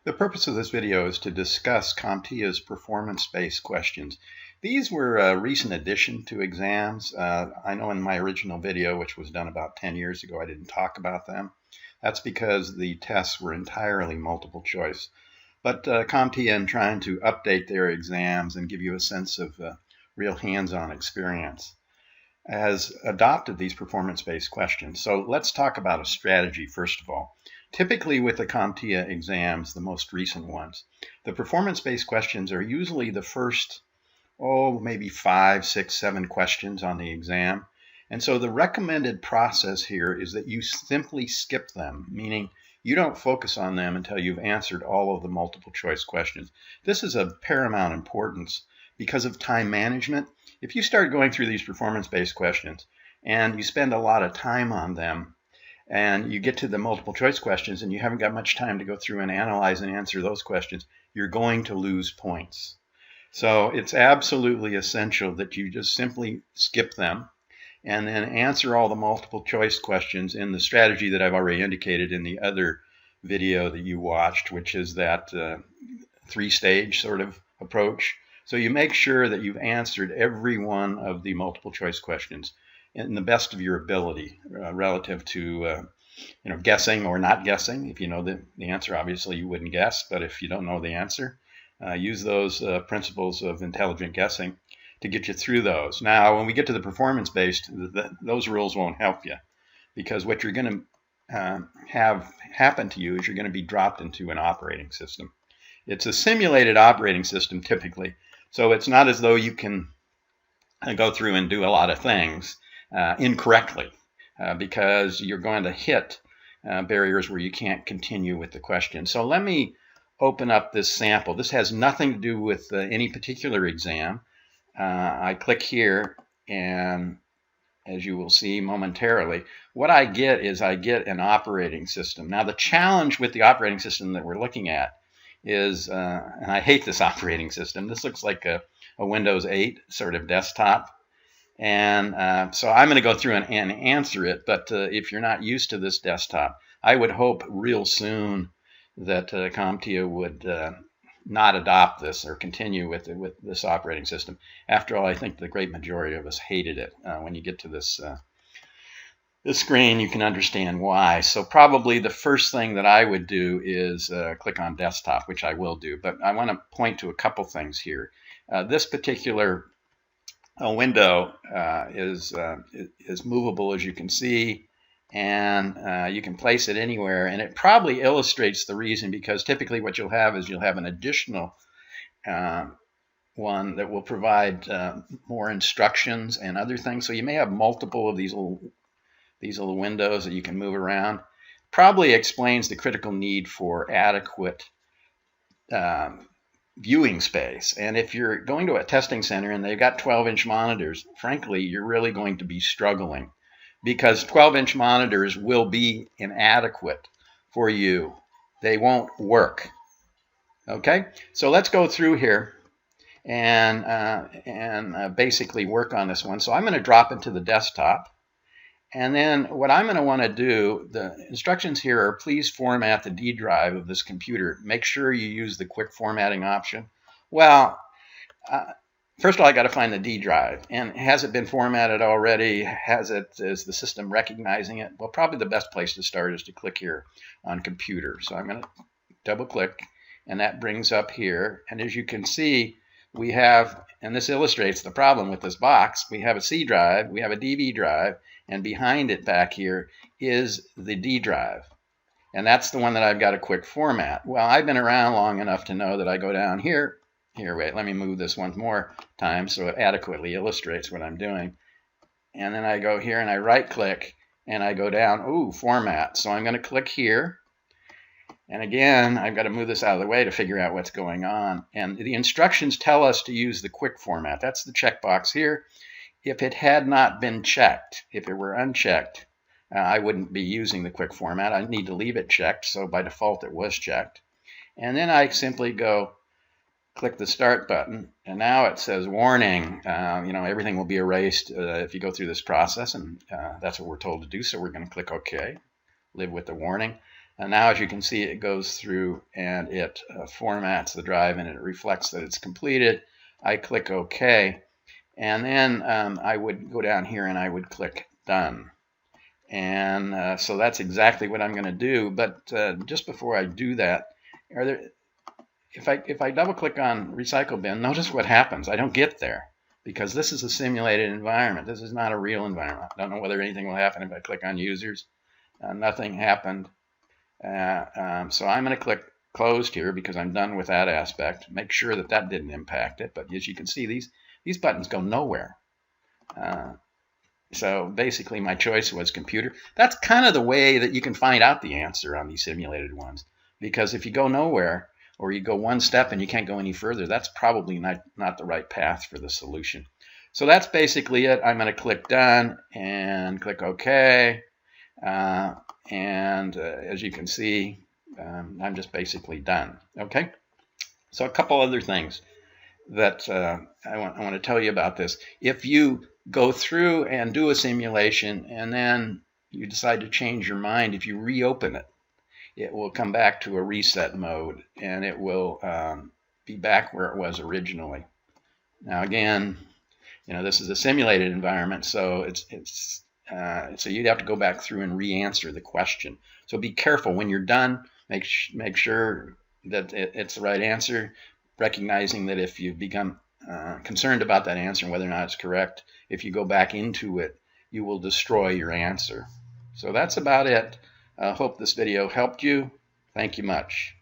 The purpose of this video is to discuss CompTIA's performance-based questions. These were a recent addition to exams. I know in my original video, which was done about 10 years ago, I didn't talk about them. That's because the tests were entirely multiple choice. But CompTIA, in trying to update their exams and give you a sense of real hands-on experience, has adopted these performance-based questions. So let's talk about a strategy first of all. Typically with the CompTIA exams, the most recent ones, the performance-based questions are usually the first, maybe 5, 6, 7 questions on the exam. And so the recommended process here is that you simply skip them, meaning you don't focus on them until you've answered all of the multiple choice questions. This is of paramount importance because of time management. If you start going through these performance-based questions and you spend a lot of time on them, and you get to the multiple choice questions and you haven't got much time to go through and analyze and answer those questions, you're going to lose points. So it's absolutely essential that you just simply skip them and then answer all the multiple choice questions in the strategy that I've already indicated in the other video that you watched, which is that 3-stage sort of approach. So you make sure that you've answered every one of the multiple choice questions in the best of your ability relative to guessing or not guessing. If you know the answer, obviously you wouldn't guess, but if you don't know the answer, use those principles of intelligent guessing to get you through those. Now, when we get to the performance-based, those rules won't help you, because what you're going to have happen to you is you're going to be dropped into an operating system. It's a simulated operating system typically, so it's not as though you can go through and do a lot of things incorrectly, because you're going to hit barriers where you can't continue with the question. So let me open up this sample. This has nothing to do with any particular exam. I click here, and as you will see momentarily, what I get is I get an operating system. Now the challenge with the operating system that we're looking at is, and I hate this operating system, this looks like a Windows 8 sort of desktop. And so I'm going to go through and answer it, but if you're not used to this desktop, I would hope real soon that CompTIA would not adopt this or continue with this operating system. After all, I think the great majority of us hated it. When you get to this screen, you can understand why. So probably the first thing that I would do is click on desktop, which I will do, but I want to point to a couple things here. This particular window is movable, as you can see, and you can place it anywhere, and it probably illustrates the reason, because typically what you'll have is you'll have an additional one that will provide more instructions and other things. So you may have multiple of these little windows that you can move around. Probably explains the critical need for adequate viewing space. And if you're going to a testing center and they've got 12-inch monitors, frankly, you're really going to be struggling, because 12-inch monitors will be inadequate for you. They won't work. Okay, so let's go through here and basically work on this one. So I'm going to drop into the desktop. And then what I'm going to want to do, the instructions here are, please format the D drive of this computer. Make sure you use the quick formatting option. Well, first of all, I got to find the D drive. And has it been formatted already? Is the system recognizing it? Well, probably the best place to start is to click here on computer. So I'm going to double click, and that brings up here. And as you can see, we have, and this illustrates the problem with this box, we have a C drive, we have a DV drive, and behind it back here is the D drive. And that's the one that I've got a quick format. Well, I've been around long enough to know that I go down here. Wait, let me move this one more time so it adequately illustrates what I'm doing. And then I go here and I right click and I go down, format. So I'm going to click here. And again, I've got to move this out of the way to figure out what's going on. And the instructions tell us to use the quick format. That's the checkbox here. If it had not been checked, if it were unchecked, I wouldn't be using the quick format. I need to leave it checked. So by default, it was checked. And then I simply go click the start button. And now it says warning, everything will be erased if you go through this process. And that's what we're told to do. So we're going to click OK, live with the warning. And now, as you can see, it goes through and it formats the drive and it reflects that it's completed. I click OK, and then I would go down here and I would click Done. And so that's exactly what I'm going to do. But just before I do that, if I double click on Recycle Bin, notice what happens. I don't get there because this is a simulated environment. This is not a real environment. I don't know whether anything will happen if I click on Users. Nothing happened. So I'm going to click Closed here because I'm done with that aspect. Make sure that that didn't impact it. But as you can see, these buttons go nowhere. So basically my choice was computer. That's kind of the way that you can find out the answer on these simulated ones. Because if you go nowhere, or you go one step and you can't go any further, that's probably not the right path for the solution. So that's basically it. I'm going to click Done and click OK. As you can see, I'm just basically done. Okay. So a couple other things that I want to tell you about this. If you go through and do a simulation and then you decide to change your mind, if you reopen it, it will come back to a reset mode and it will be back where it was originally. Now again, this is a simulated environment, so so you'd have to go back through and re-answer the question. So be careful when you're done. Make sure that it's the right answer, recognizing that if you become concerned about that answer and whether or not it's correct, if you go back into it, you will destroy your answer. So that's about it. I hope this video helped you. Thank you much.